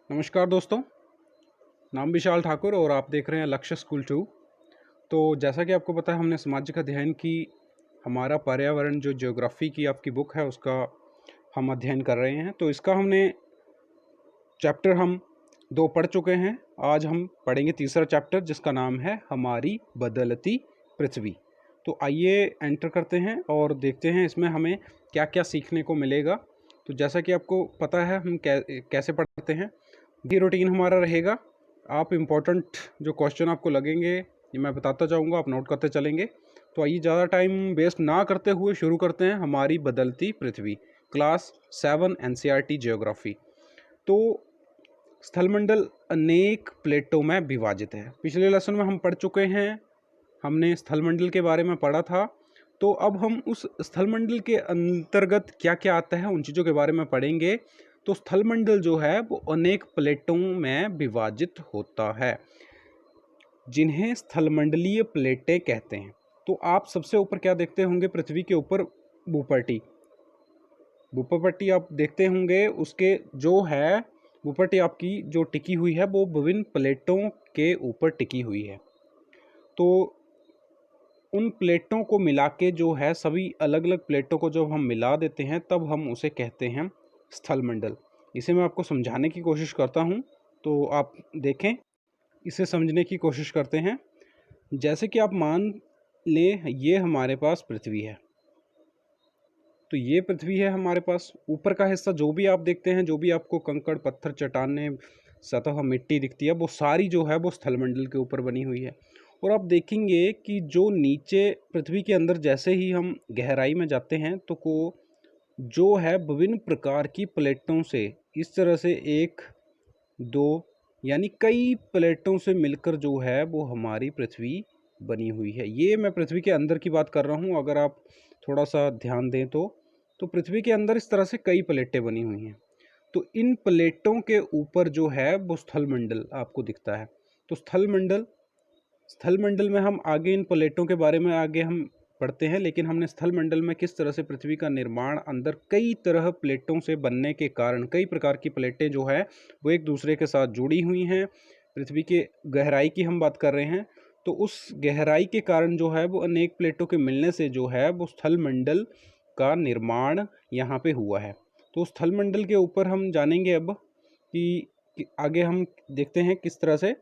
नमस्कार दोस्तों, नाम विशाल ठाकुर और आप देख रहे हैं लक्ष्य स्कूल 2। तो जैसा कि आपको पता है हमने सामाजिक अध्ययन की हमारा पर्यावरण जो ज्योग्राफी की आपकी बुक है उसका हम अध्ययन कर रहे हैं। तो इसका हमने चैप्टर हम 2 पढ़ चुके हैं। आज हम पढ़ेंगे तीसरा चैप्टर जिसका नाम है हमारी बदलती पृथ्वी। तो आइए एंटर करते हैं और देखते हैं इसमें हमें क्या क्या सीखने को मिलेगा। तो जैसा कि आपको पता है हम कैसे पढ़ते हैं, ये रूटीन हमारा रहेगा। आप इम्पोर्टेंट जो क्वेश्चन आपको लगेंगे ये मैं बताता जाऊंगा, आप नोट करते चलेंगे। तो आइए ज़्यादा टाइम वेस्ट ना करते हुए शुरू करते हैं हमारी बदलती पृथ्वी, क्लास 7 एनसीईआरटी ज्योग्राफी। तो स्थलमंडल अनेक प्लेटों में विभाजित है। पिछले लेसन में हम पढ़ चुके हैं, हमने स्थलमंडल के बारे में पढ़ा था। तो अब हम उस स्थलमंडल के अंतर्गत क्या क्या आता है उन चीज़ों के बारे में पढ़ेंगे। तो स्थलमंडल जो है वो अनेक प्लेटों में विभाजित होता है जिन्हें स्थलमंडलीय प्लेटें कहते हैं। तो आप सबसे ऊपर क्या देखते होंगे, पृथ्वी के ऊपर भूपट्टी भूपट्टी आप देखते होंगे। उसके जो है भूपट्टी आपकी जो टिकी हुई है वो विभिन्न प्लेटों के ऊपर टिकी हुई है। तो उन प्लेटों को मिला के जो है सभी अलग अलग प्लेटों को जब हम मिला देते हैं तब हम उसे कहते हैं स्थलमंडल। इसे मैं आपको समझाने की कोशिश करता हूँ, तो आप देखें, इसे समझने की कोशिश करते हैं। जैसे कि आप मान लें ये हमारे पास पृथ्वी है, तो ये पृथ्वी है हमारे पास। ऊपर का हिस्सा जो भी आप देखते हैं, जो भी आपको कंकड़ पत्थर चट्टानें सतह मिट्टी दिखती है, वो सारी जो है वो स्थलमंडल के ऊपर बनी हुई है। और आप देखेंगे कि जो नीचे पृथ्वी के अंदर जैसे ही हम गहराई में जाते हैं तो को जो है विभिन्न प्रकार की प्लेटों से इस तरह से 1 2 यानी कई प्लेटों से मिलकर जो है वो हमारी पृथ्वी बनी हुई है। ये मैं पृथ्वी के अंदर की बात कर रहा हूँ। अगर आप थोड़ा सा ध्यान दें तो पृथ्वी के अंदर इस तरह से कई प्लेटें बनी हुई हैं। तो इन प्लेटों के ऊपर जो है वो स्थलमंडल आपको दिखता है। तो स्थलमंडल में हम आगे इन प्लेटों के बारे में आगे हम पढ़ते हैं, लेकिन हमने स्थलमंडल में किस तरह से पृथ्वी का निर्माण अंदर कई तरह प्लेटों से बनने के कारण कई प्रकार की प्लेटें जो है वो एक दूसरे के साथ जुड़ी हुई हैं। पृथ्वी के गहराई की हम बात कर रहे हैं, तो उस गहराई के कारण जो है वो अनेक प्लेटों के मिलने से जो है वो स्थलमंडल का निर्माण यहाँ पे हुआ है। तो स्थलमंडल के ऊपर हम जानेंगे अब कि आगे हम देखते हैं किस तरह से,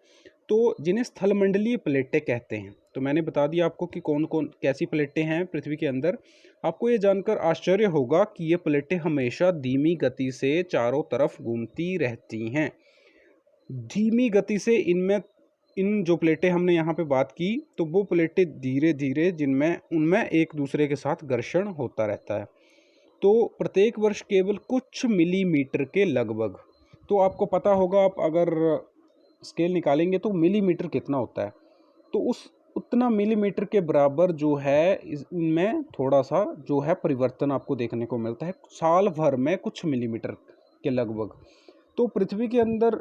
तो जिन्हें स्थलमंडलीय प्लेटें कहते हैं। तो मैंने बता दिया आपको कि कौन कौन कैसी प्लेटें हैं पृथ्वी के अंदर। आपको ये जानकर आश्चर्य होगा कि ये प्लेटें हमेशा धीमी गति से चारों तरफ घूमती रहती हैं। धीमी गति से इन जो प्लेटें हमने यहाँ पे बात की, तो वो प्लेटें धीरे धीरे जिनमें उनमें एक दूसरे के साथ घर्षण होता रहता है। तो प्रत्येक वर्ष केवल कुछ मिलीमीटर के लगभग, तो आपको पता होगा, आप अगर स्केल निकालेंगे तो मिलीमीटर कितना होता है, तो उस उतना मिलीमीटर के बराबर जो है इनमें थोड़ा सा जो है परिवर्तन आपको देखने को मिलता है साल भर में कुछ मिलीमीटर के लगभग। तो पृथ्वी के अंदर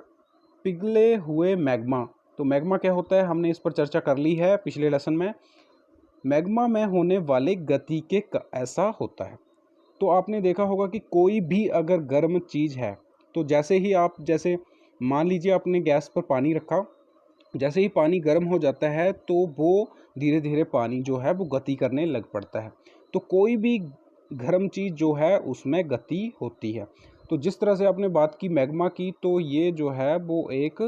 पिघले हुए मैग्मा, तो मैग्मा क्या होता है हमने इस पर चर्चा कर ली है पिछले लेसन में। मैग्मा में होने वाले गति के ऐसा होता है। तो आपने देखा होगा कि कोई भी अगर गर्म चीज़ है, तो जैसे ही आप जैसे मान लीजिए आपने गैस पर पानी रखा, जैसे ही पानी गर्म हो जाता है तो वो धीरे धीरे पानी जो है वो गति करने लग पड़ता है। तो कोई भी गर्म चीज़ जो है उसमें गति होती है। तो जिस तरह से आपने बात की मैग्मा की, तो ये जो है वो एक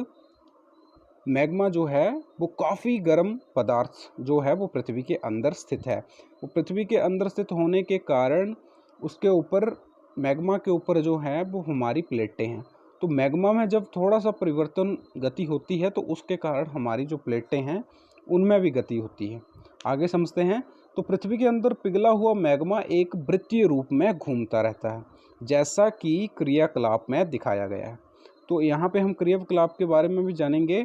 मैग्मा जो है वो काफ़ी गर्म पदार्थ जो है वो पृथ्वी के अंदर स्थित है। वो पृथ्वी के अंदर स्थित होने के कारण उसके ऊपर मैग्मा के ऊपर जो है वो हमारी प्लेटें हैं। तो मैग्मा में जब थोड़ा सा परिवर्तन गति होती है तो उसके कारण हमारी जो प्लेटें हैं उनमें भी गति होती है। आगे समझते हैं। तो पृथ्वी के अंदर पिघला हुआ मैग्मा एक वृत्तीय रूप में घूमता रहता है, जैसा कि क्रियाकलाप में दिखाया गया है। तो यहाँ पे हम क्रियाकलाप के बारे में भी जानेंगे।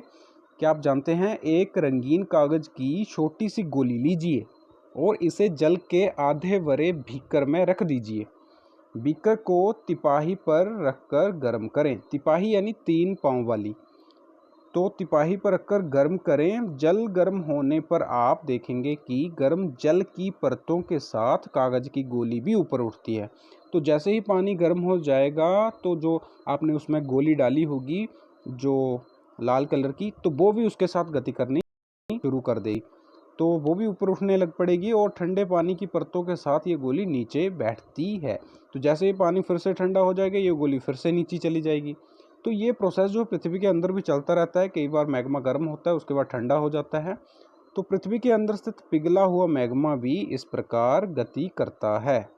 क्या आप जानते हैं, एक रंगीन कागज़ की छोटी सी गोली लीजिए और इसे जल के आधे भरे बीकर में रख दीजिए। बीकर को तिपाही पर रखकर गर्म करें। तिपाही यानी 3 पाँव वाली। तो तिपाही पर रखकर गर्म करें। जल गर्म होने पर आप देखेंगे कि गर्म जल की परतों के साथ कागज़ की गोली भी ऊपर उठती है। तो जैसे ही पानी गर्म हो जाएगा तो जो आपने उसमें गोली डाली होगी जो लाल कलर की, तो वो भी उसके साथ गति करनी शुरू कर देगी। तो वो भी ऊपर उठने लग पड़ेगी और ठंडे पानी की परतों के साथ ये गोली नीचे बैठती है। तो जैसे ही पानी फिर से ठंडा हो जाएगा, ये गोली फिर से नीचे चली जाएगी। तो ये प्रोसेस जो पृथ्वी के अंदर भी चलता रहता है। कई बार मैग्मा गर्म होता है, उसके बाद ठंडा हो जाता है। तो पृथ्वी के अंदर स्थित पिघला हुआ मैग्मा भी इस प्रकार गति करता है।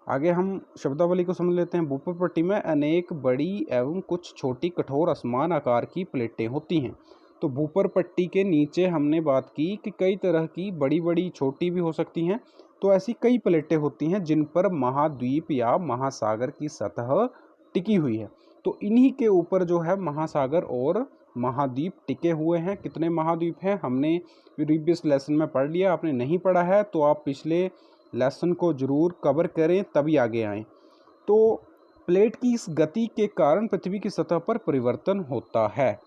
आगे हम शब्दावली को समझ लेते हैं। भूपर पट्टी में अनेक बड़ी एवं कुछ छोटी कठोर असमान आकार की प्लेटें होती हैं। तो भूपर पट्टी के नीचे हमने बात की कि कई तरह की बड़ी बड़ी छोटी भी हो सकती हैं। तो ऐसी कई प्लेटें होती हैं जिन पर महाद्वीप या महासागर की सतह टिकी हुई है। तो इन्हीं के ऊपर जो है महासागर और महाद्वीप टिके हुए हैं। कितने महाद्वीप हैं हमने प्रीवियस लेसन में पढ़ लिया। आपने नहीं पढ़ा है तो आप पिछले लेसन को जरूर कवर करें तभी आगे आएं। तो प्लेट की इस गति के कारण पृथ्वी की सतह पर परिवर्तन होता है।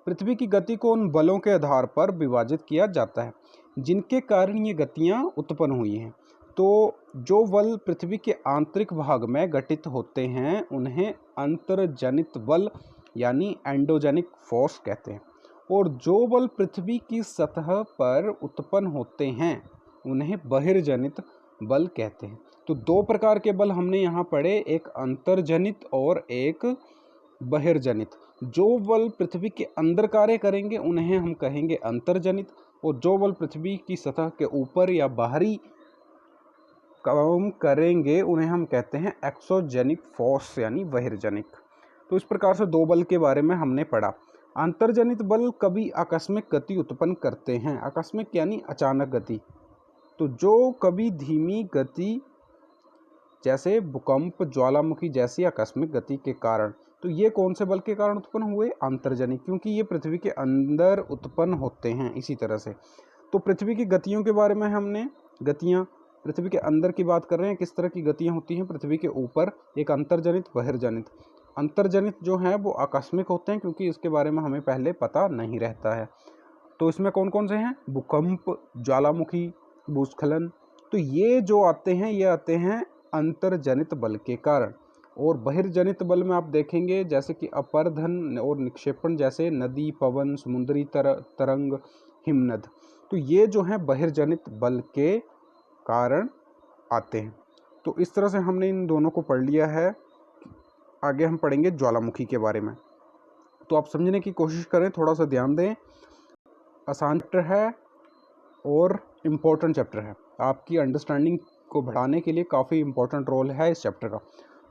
पृथ्वी की गति को उन बलों के आधार पर विभाजित किया जाता है जिनके कारण ये गतियां उत्पन्न हुई हैं। तो जो बल पृथ्वी के आंतरिक भाग में घटित होते हैं उन्हें अंतर्जनित बल यानी एंडोजेनिक फोर्स कहते हैं, और जो बल पृथ्वी की सतह पर उत्पन्न होते हैं उन्हें बहिर्जनित बल कहते हैं। तो दो प्रकार के बल हमने यहाँ पढ़े, एक अंतर्जनित और एक बहिर्जनित। जो बल पृथ्वी के अंदर कार्य करेंगे उन्हें हम कहेंगे अंतर्जनित, और जो बल पृथ्वी की सतह के ऊपर या बाहरी काम करेंगे उन्हें हम कहते हैं एक्सोजेनिक फोर्स यानी बहिर्जनिक। तो इस प्रकार से दो बल के बारे में हमने पढ़ा। अंतर्जनित बल कभी आकस्मिक गति उत्पन्न करते हैं। आकस्मिक यानी अचानक गति। तो जो कभी धीमी गति जैसे भूकंप, ज्वालामुखी जैसी आकस्मिक गति के कारण। तो ये कौन से बल के कारण उत्पन्न हुए? अंतर्जनिक, क्योंकि ये पृथ्वी के अंदर उत्पन्न होते हैं। इसी तरह से तो पृथ्वी की गतियों के बारे में हमने, गतियाँ पृथ्वी के अंदर की बात कर रहे हैं, किस तरह की गतियाँ होती हैं पृथ्वी के ऊपर, एक अंतर्जनित, बहिर्जनित। अंतर्जनित जो है वो आकस्मिक होते हैं क्योंकि इसके बारे में हमें पहले पता नहीं रहता है। तो इसमें कौन कौन से हैं? भूकंप, ज्वालामुखी, भूस्खलन। तो ये जो आते हैं ये आते हैं अंतर्जनित बल के कारण। और बहिर्जनित बल में आप देखेंगे जैसे कि अपर्धन और निक्षेपण, जैसे नदी, पवन, समुद्री तरंग, हिमनद। तो ये जो है बहिर्जनित बल के कारण आते हैं। तो इस तरह से हमने इन दोनों को पढ़ लिया है। आगे हम पढ़ेंगे ज्वालामुखी के बारे में। तो आप समझने की कोशिश करें, थोड़ा सा ध्यान दें। आसान चैप्टर है और इम्पोर्टेंट चैप्टर है। आपकी अंडरस्टैंडिंग को बढ़ाने के लिए काफ़ी इम्पोर्टेंट रोल है इस चैप्टर का।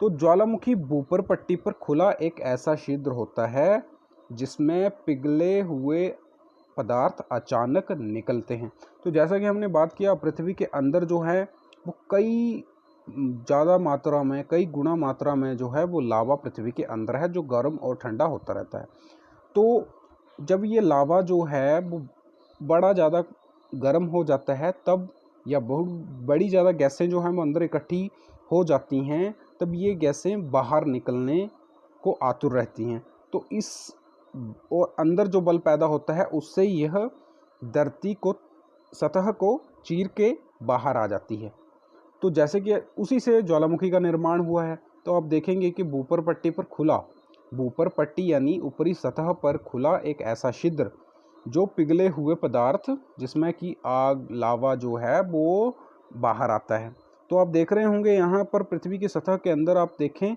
तो ज्वालामुखी भूपर पट्टी पर खुला एक ऐसा छिद्र होता है जिसमें पिघले हुए पदार्थ अचानक निकलते हैं। तो जैसा कि हमने बात किया, पृथ्वी के अंदर जो है वो कई ज़्यादा मात्रा में, कई गुना मात्रा में जो है वो लावा पृथ्वी के अंदर है जो गर्म और ठंडा होता रहता है। तो जब ये लावा जो है वो बड़ा ज़्यादा गर्म हो जाता है तब, या बहुत बड़ी ज़्यादा गैसें जो हैं वो अंदर इकट्ठी हो जाती हैं, तब ये गैसें बाहर निकलने को आतुर रहती हैं। तो इस और अंदर जो बल पैदा होता है उससे यह धरती को, सतह को चीर के बाहर आ जाती है। तो जैसे कि उसी से ज्वालामुखी का निर्माण हुआ है। तो आप देखेंगे कि भूपर पट्टी पर खुला, भूपर पट्टी यानी ऊपरी सतह पर खुला एक ऐसा छिद्र जो पिघले हुए पदार्थ जिसमें कि आग, लावा जो है वो बाहर आता है। तो आप देख रहे होंगे यहाँ पर पृथ्वी की सतह के अंदर आप देखें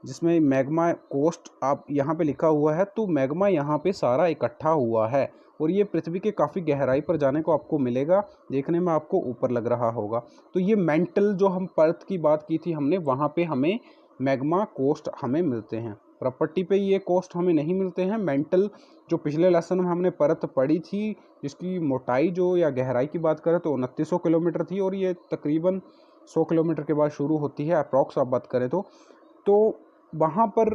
जिसमें मैग्मा कोस्ट आप यहाँ पे लिखा हुआ है। तो मैग्मा यहाँ पे सारा इकट्ठा हुआ है और ये पृथ्वी के काफ़ी गहराई पर जाने को आपको मिलेगा, देखने में आपको ऊपर लग रहा होगा। तो ये मेंटल जो हम परत की बात की थी हमने, वहाँ पे हमें मैग्मा कोस्ट हमें मिलते हैं। प्रॉपर्टी पे ये कोस्ट हमें नहीं मिलते हैं। मेंटल जो पिछले लेसन में हमने परत पढ़ी थी जिसकी मोटाई जो या गहराई की बात करें तो 2900 किलोमीटर थी, और ये तकरीबन 100 किलोमीटर के बाद शुरू होती है, अप्रॉक्स आप बात करें तो वहाँ पर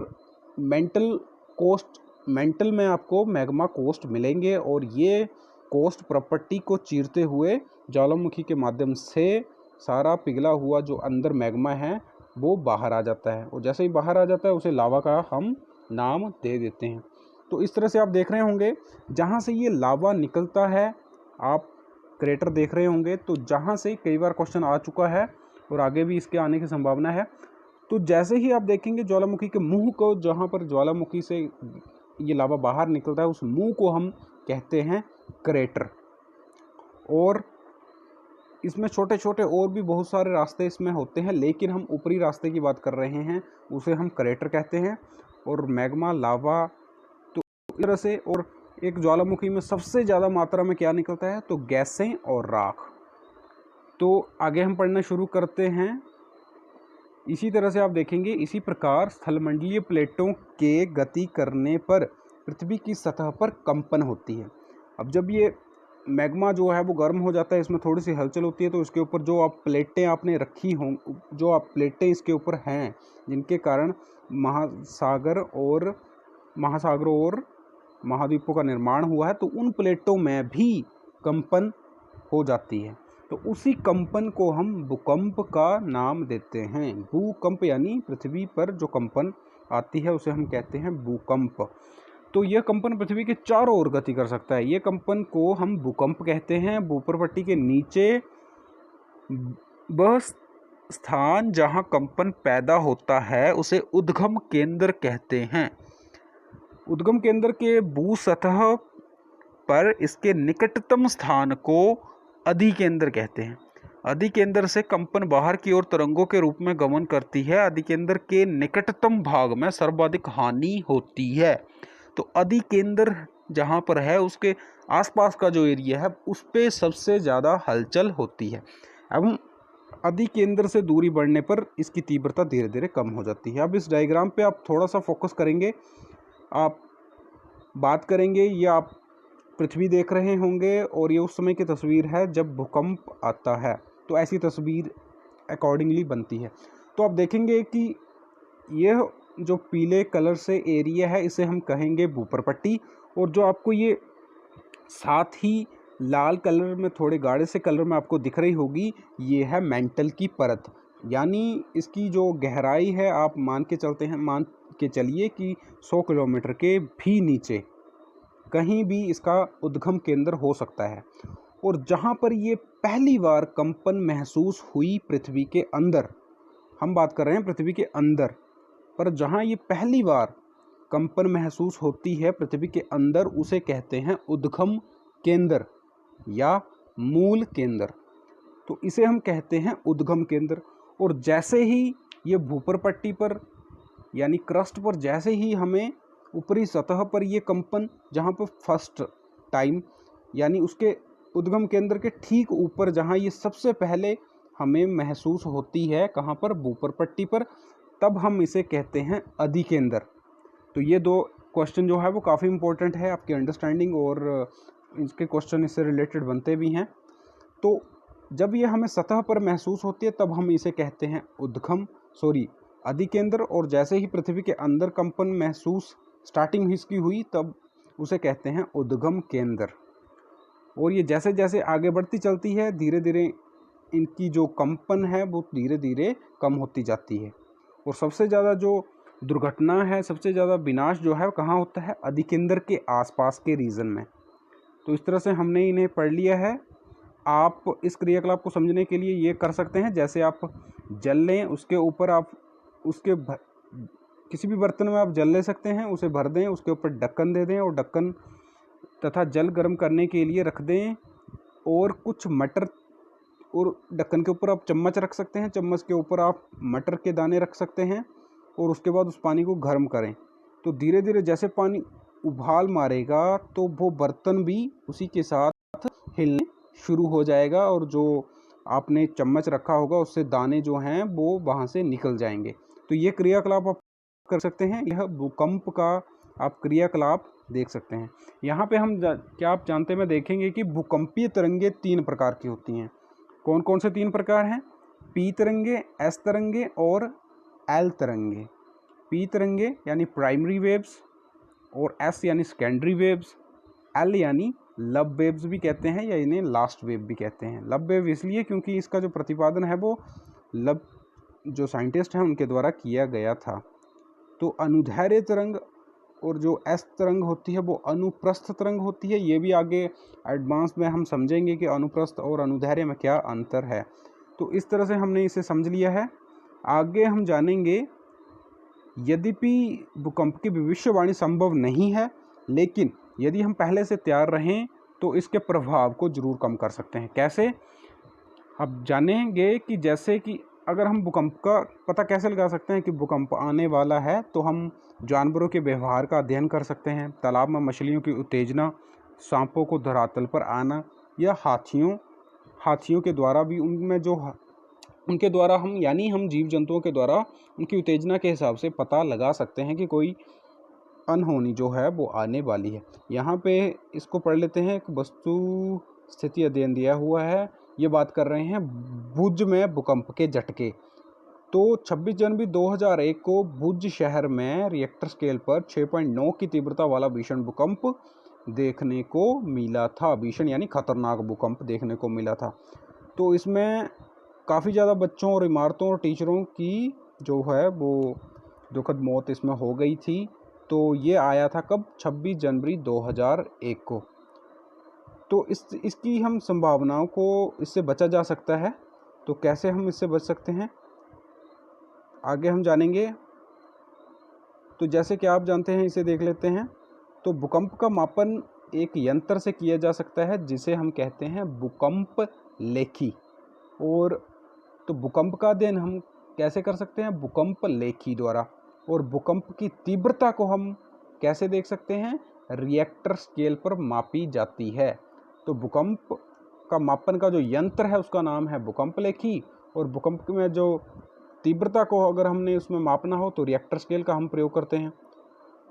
मेंटल कोस्ट, मेंटल में आपको मैग्मा कोस्ट मिलेंगे, और ये कोस्ट प्रॉपर्टी को चीरते हुए ज्वालामुखी के माध्यम से सारा पिघला हुआ जो अंदर मैग्मा है वो बाहर आ जाता है, और जैसे ही बाहर आ जाता है उसे लावा का हम नाम दे देते हैं। तो इस तरह से आप देख रहे होंगे जहाँ से ये लावा निकलता है, आप क्रेटर देख रहे होंगे। तो जहाँ से कई बार क्वेश्चन आ चुका है और आगे भी इसके आने की संभावना है। तो जैसे ही आप देखेंगे ज्वालामुखी के मुंह को, जहाँ पर ज्वालामुखी से ये लावा बाहर निकलता है, उस मुंह को हम कहते हैं क्रेटर। और इसमें छोटे छोटे और भी बहुत सारे रास्ते इसमें होते हैं, लेकिन हम ऊपरी रास्ते की बात कर रहे हैं, उसे हम क्रेटर कहते हैं। और मैग्मा, लावा, तो इस तरह से। और एक ज्वालामुखी में सबसे ज़्यादा मात्रा में क्या निकलता है, तो गैसें और राख। तो आगे हम पढ़ना शुरू करते हैं। इसी तरह से आप देखेंगे, इसी प्रकार स्थलमंडलीय प्लेटों के गति करने पर पृथ्वी की सतह पर कंपन होती है। अब जब ये मैग्मा जो है वो गर्म हो जाता है, इसमें थोड़ी सी हलचल होती है, तो इसके ऊपर जो आप प्लेटें आपने रखी हों, जो आप प्लेटें इसके ऊपर हैं, जिनके कारण महासागरों और महाद्वीपों का निर्माण हुआ है, तो उन प्लेटों में भी कंपन हो जाती है। तो उसी कंपन को हम भूकंप का नाम देते हैं। भूकंप यानी पृथ्वी पर जो कंपन आती है उसे हम कहते हैं भूकंप। तो यह कंपन पृथ्वी के चारों ओर गति कर सकता है। ये कंपन को हम भूकंप कहते हैं। भूपर्पट्टी के नीचे वह स्थान जहां कंपन पैदा होता है उसे उद्गम केंद्र कहते हैं। उद्गम केंद्र के भू सतह पर इसके निकटतम स्थान को अधिकेंद्र कहते हैं। अधिकेंद्र से कंपन बाहर की ओर तरंगों के रूप में गमन करती है। अधिकेंद्र के निकटतम भाग में सर्वाधिक हानि होती है। तो अधिकेंद्र जहाँ पर है उसके आसपास का जो एरिया है उस पे सबसे ज़्यादा हलचल होती है। एवं अधिकेंद्र से दूरी बढ़ने पर इसकी तीव्रता धीरे धीरे कम हो जाती है। अब इस डायग्राम पे आप थोड़ा सा फोकस करेंगे, आप बात करेंगे, ये आप पृथ्वी देख रहे होंगे और ये उस समय की तस्वीर है जब भूकंप आता है। तो ऐसी तस्वीर अकॉर्डिंगली बनती है। तो आप देखेंगे कि यह जो पीले कलर से एरिया है इसे हम कहेंगे भूपर्पट्टी। और जो आपको ये साथ ही लाल कलर में, थोड़े गाढ़े से कलर में आपको दिख रही होगी, ये है मेंटल की परत। यानी इसकी जो गहराई है आप मान के चलिए कि 100 किलोमीटर के भी नीचे कहीं भी इसका उद्गम केंद्र हो सकता है। और जहाँ पर ये पहली बार कंपन महसूस हुई पृथ्वी के अंदर, हम बात कर रहे हैं पृथ्वी के अंदर, पर जहाँ ये पहली बार कंपन महसूस होती है पृथ्वी के अंदर, उसे कहते हैं उद्गम केंद्र या मूल केंद्र। तो इसे हम कहते हैं उद्गम केंद्र। और जैसे ही ये भूपर्पट्टी पर यानी क्रस्ट पर जैसे ही हमें ऊपरी सतह पर ये कंपन, जहाँ पर फर्स्ट टाइम यानी उसके उद्गम केंद्र के ठीक ऊपर जहाँ ये सबसे पहले हमें महसूस होती है, कहाँ पर, भूपर्पट्टी पर, तब हम इसे कहते हैं अधिकेंद्र। तो ये दो क्वेश्चन जो है वो काफ़ी इंपॉर्टेंट है आपकी अंडरस्टैंडिंग, और इसके क्वेश्चन इससे रिलेटेड बनते भी हैं। तो जब ये हमें सतह पर महसूस होती है तब हम इसे कहते हैं अधिकेंद्र। और जैसे ही पृथ्वी के अंदर कंपन महसूस स्टार्टिंग इसकी हुई तब उसे कहते हैं उद्गम केंद्र। और ये जैसे जैसे आगे बढ़ती चलती है धीरे धीरे इनकी जो कंपन है वो धीरे धीरे कम होती जाती है। और सबसे ज़्यादा जो दुर्घटना है, सबसे ज़्यादा विनाश जो है कहाँ होता है, अधिकेंद्र के आसपास के रीजन में। तो इस तरह से हमने इन्हें पढ़ लिया है। आप इस क्रियाकलाप को समझने के लिए ये कर सकते हैं, जैसे आप जल लें, उसके ऊपर आप किसी भी बर्तन में आप जल ले सकते हैं, उसे भर दें, उसके ऊपर ढक्कन दे दें और ढक्कन तथा जल गर्म करने के लिए रख दें। और कुछ मटर, और ढक्कन के ऊपर आप चम्मच रख सकते हैं, चम्मच के ऊपर आप मटर के दाने रख सकते हैं और उसके बाद उस पानी को गर्म करें। तो धीरे धीरे जैसे पानी उबाल मारेगा तो वो बर्तन भी उसी के साथ हिलने शुरू हो जाएगा और जो आपने चम्मच रखा होगा उससे दाने जो हैं वो वहाँ से निकल जाएंगे। तो ये क्रियाकलाप आप कर सकते हैं। यह भूकंप का आप क्रियाकलाप देख सकते हैं। यहाँ पे हम क्या आप जानते हैं, मैं देखेंगे कि भूकंपीय तरंगे 3 प्रकार की होती हैं। कौन कौन से 3 प्रकार हैं? पी तरंगे, एस तरंगे और एल तरंगे। पी तरंगे यानी प्राइमरी वेव्स, और एस यानी सेकेंडरी वेव्स, एल यानी लब वेव्स भी कहते हैं या इन्हें लास्ट वेव भी कहते हैं। लब वेव इसलिए क्योंकि इसका जो प्रतिपादन है वो लब जो साइंटिस्ट हैं उनके द्वारा किया गया था। तो अनुदैर्ध्य तरंग और जो एस तरंग होती है वो अनुप्रस्थ तरंग होती है। ये भी आगे एडवांस में हम समझेंगे कि अनुप्रस्थ और अनुदैर्ध्य में क्या अंतर है। तो इस तरह से हमने इसे समझ लिया है। आगे हम जानेंगे, यद्यपि भूकंप की भविष्यवाणी संभव नहीं है, लेकिन यदि हम पहले से तैयार रहें तो इसके प्रभाव को जरूर कम कर सकते हैं। कैसे? अब जानेंगे कि जैसे कि अगर हम भूकंप का पता कैसे लगा सकते हैं कि भूकंप आने वाला है, तो हम जानवरों के व्यवहार का अध्ययन कर सकते हैं। तालाब में मछलियों की उत्तेजना, सांपों को धरातल पर आना, या हाथियों के द्वारा भी उनके द्वारा हम यानी हम जीव जंतुओं के द्वारा उनकी उत्तेजना के हिसाब से पता लगा सकते हैं कि कोई अनहोनी जो है वो आने वाली है। यहाँ पे इसको पढ़ लेते हैं। एक वस्तु स्थिति अध्ययन दिया हुआ है, ये बात कर रहे हैं भुज में भूकंप के झटके। तो 26 जनवरी 2001 को भुज शहर में रिएक्टर स्केल पर 6.9 की तीव्रता वाला भीषण भूकंप देखने को मिला था। भीषण यानी खतरनाक भूकंप देखने को मिला था। तो इसमें काफ़ी ज़्यादा बच्चों और इमारतों और टीचरों की जो है वो दुखद मौत इसमें हो गई थी। तो ये आया था कब? 26 जनवरी 2001 को। तो इसकी हम संभावनाओं को इससे बचा जा सकता है। तो कैसे हम इससे बच सकते हैं आगे हम जानेंगे। तो जैसे कि आप जानते हैं, इसे देख लेते हैं। तो भूकंप का मापन एक यंत्र से किया जा सकता है जिसे हम कहते हैं भूकंप लेखी। और तो भूकंप का अध्ययन हम कैसे कर सकते हैं? भूकंप लेखी द्वारा। और भूकंप की तीव्रता को हम कैसे देख सकते हैं? रिएक्टर स्केल पर मापी जाती है। तो भूकंप का मापन का जो यंत्र है उसका नाम है भूकंप लेखी। और भूकंप में जो तीव्रता को अगर हमने उसमें मापना हो तो रिएक्टर स्केल का हम प्रयोग करते हैं।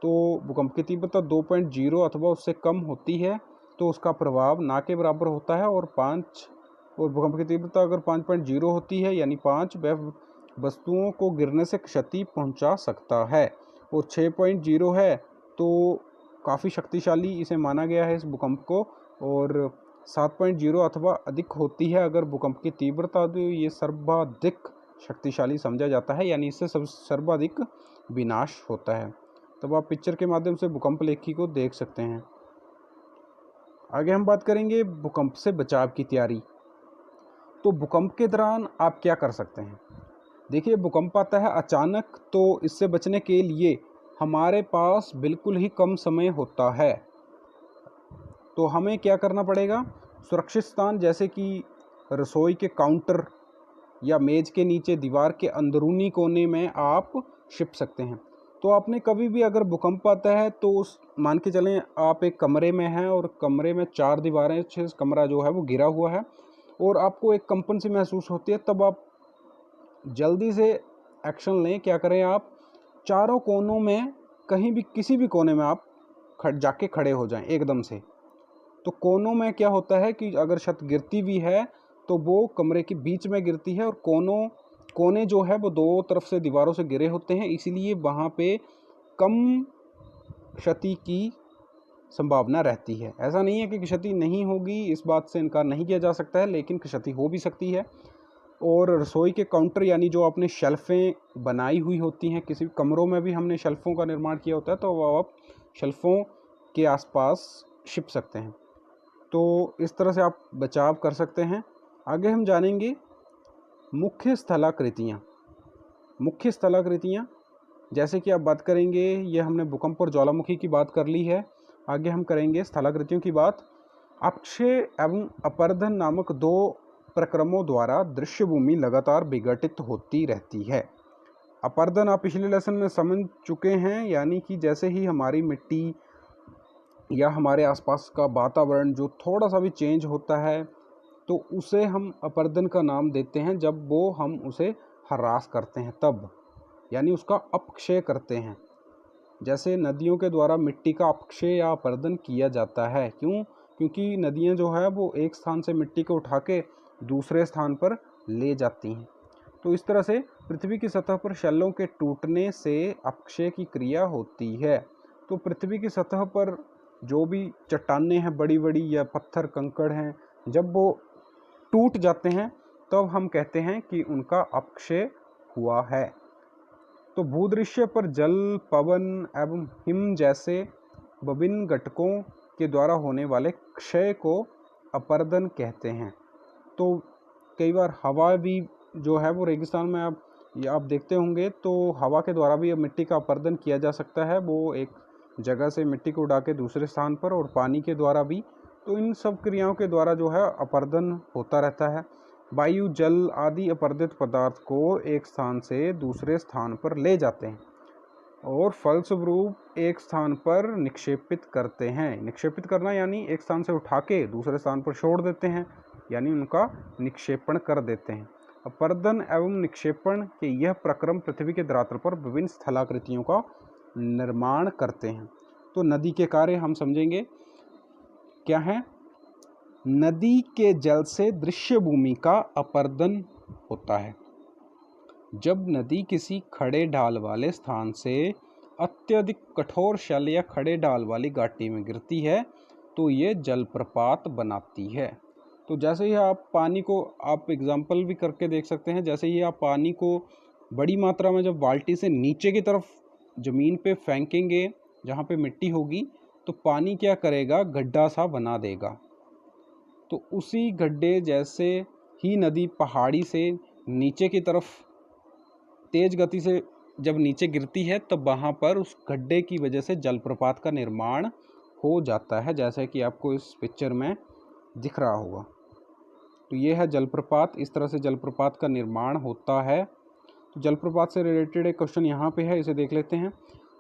तो भूकंप की तीव्रता 2.0 अथवा उससे कम होती है तो उसका प्रभाव ना के बराबर होता है। और भूकंप की तीव्रता अगर 5.0 होती है यानी 5, वह वस्तुओं को गिरने से क्षति पहुंचा सकता है। और 6.0 है तो काफ़ी शक्तिशाली इसे माना गया है इस भूकंप को। और 7.0 अथवा अधिक होती है अगर भूकंप की तीव्रता, तो ये सर्वाधिक शक्तिशाली समझा जाता है, यानी इससे सर्वाधिक विनाश होता है। तब आप पिक्चर के माध्यम से भूकंप लेखी को देख सकते हैं। आगे हम बात करेंगे भूकंप से बचाव की तैयारी। तो भूकंप के दौरान आप क्या कर सकते हैं? देखिए, भूकंप आता है अचानक, तो इससे बचने के लिए हमारे पास बिल्कुल ही कम समय होता है। तो हमें क्या करना पड़ेगा? सुरक्षित स्थान जैसे कि रसोई के काउंटर या मेज के नीचे, दीवार के अंदरूनी कोने में आप छिप सकते हैं। तो आपने कभी भी अगर भूकंप आता है तो मान के चलें आप एक कमरे में हैं और कमरे में 4 दीवारें, कमरा जो है वो घिरा हुआ है और आपको एक कंपन सी महसूस होती है, तब आप जल्दी से एक्शन लें। क्या करें? आप चारों कोनों में कहीं भी, किसी भी कोने में आप जाके खड़े हो जाएं एकदम से। तो कोनों में क्या होता है कि अगर छत गिरती भी है तो वो कमरे के बीच में गिरती है और कोने जो है वो दो तरफ से दीवारों से घिरे होते हैं, इसीलिए वहाँ पे कम क्षति की संभावना रहती है। ऐसा नहीं है कि क्षति नहीं होगी, इस बात से इनकार नहीं किया जा सकता है, लेकिन क्षति हो भी सकती है। और रसोई के काउंटर यानी जो आपने शेल्फ़ें बनाई हुई होती हैं, किसी कमरों में भी हमने शेल्फ़ों का निर्माण किया होता है, तो वो आप शेल्फ़ों के आसपास छिप सकते हैं। तो इस तरह से आप बचाव कर सकते हैं। आगे हम जानेंगे मुख्य स्थलाकृतियाँ। मुख्य स्थलाकृतियाँ जैसे कि आप बात करेंगे, ये हमने भूकंप और ज्वालामुखी की बात कर ली है। आगे हम करेंगे स्थलाकृतियों की बात। अक्षय एवं अपर्दन नामक 2 प्रक्रमों द्वारा दृश्यभूमि लगातार विघटित होती रहती है। अपर्दन आप पिछले लेसन में समझ चुके हैं, यानी कि जैसे ही हमारी मिट्टी या हमारे आसपास का वातावरण जो थोड़ा सा भी चेंज होता है तो उसे हम अपर्दन का नाम देते हैं। जब वो हम उसे ह्रास करते हैं तब, यानी उसका अपक्षय करते हैं। जैसे नदियों के द्वारा मिट्टी का अपक्षय या अपर्दन किया जाता है। क्यों? क्योंकि नदियाँ जो है वो एक स्थान से मिट्टी को उठा के दूसरे स्थान पर ले जाती हैं। तो इस तरह से पृथ्वी की सतह पर शैलों के टूटने से अपक्षय की क्रिया होती है। तो पृथ्वी की सतह पर जो भी चट्टानें हैं बड़ी बड़ी या पत्थर कंकड़ हैं, जब वो टूट जाते हैं तब हम कहते हैं कि उनका अपक्षय हुआ है। तो भूदृश्य पर जल, पवन एवं हिम जैसे विभिन्न घटकों के द्वारा होने वाले क्षय को अपर्दन कहते हैं। तो कई बार हवा भी जो है वो रेगिस्तान में आप देखते होंगे तो हवा के द्वारा भी मिट्टी का अपरदन किया जा सकता है। वो एक जगह से मिट्टी को उड़ा के दूसरे स्थान पर, और पानी के द्वारा भी। तो इन सब क्रियाओं के द्वारा जो है अपरदन होता रहता है। वायु, जल आदि अपरदित पदार्थ को एक स्थान से दूसरे स्थान पर ले जाते हैं और फलस्वरूप एक स्थान पर निक्षेपित करते हैं। निक्षेपित करना यानी एक स्थान से उठा के दूसरे स्थान पर छोड़ देते हैं, यानी उनका निक्षेपण कर देते हैं। अपरदन एवं निक्षेपण के यह प्रक्रम पृथ्वी के धरातल पर विभिन्न स्थलाकृतियों का निर्माण करते हैं। तो नदी के कार्य हम समझेंगे क्या है। नदी के जल से दृश्य भूमि का अपरदन होता है। जब नदी किसी खड़े ढाल वाले स्थान से अत्यधिक कठोर शैल या खड़े ढाल वाली घाटी में गिरती है तो ये जलप्रपात बनाती है। तो जैसे ही आप पानी को, आप एग्जाम्पल भी करके देख सकते हैं, जैसे ही आप पानी को बड़ी मात्रा में जब बाल्टी से नीचे की तरफ ज़मीन पे फेंकेंगे जहाँ पे मिट्टी होगी, तो पानी क्या करेगा, गड्ढा सा बना देगा। तो उसी गड्ढे जैसे ही नदी पहाड़ी से नीचे की तरफ तेज गति से जब नीचे गिरती है, तब वहाँ पर उस गड्ढे की वजह से जलप्रपात का निर्माण हो जाता है, जैसे कि आपको इस पिक्चर में दिख रहा होगा। तो ये है जलप्रपात, इस तरह से जलप्रपात का निर्माण होता है। तो जलप्रपात से रिलेटेड एक क्वेश्चन यहाँ पे है, इसे देख लेते हैं।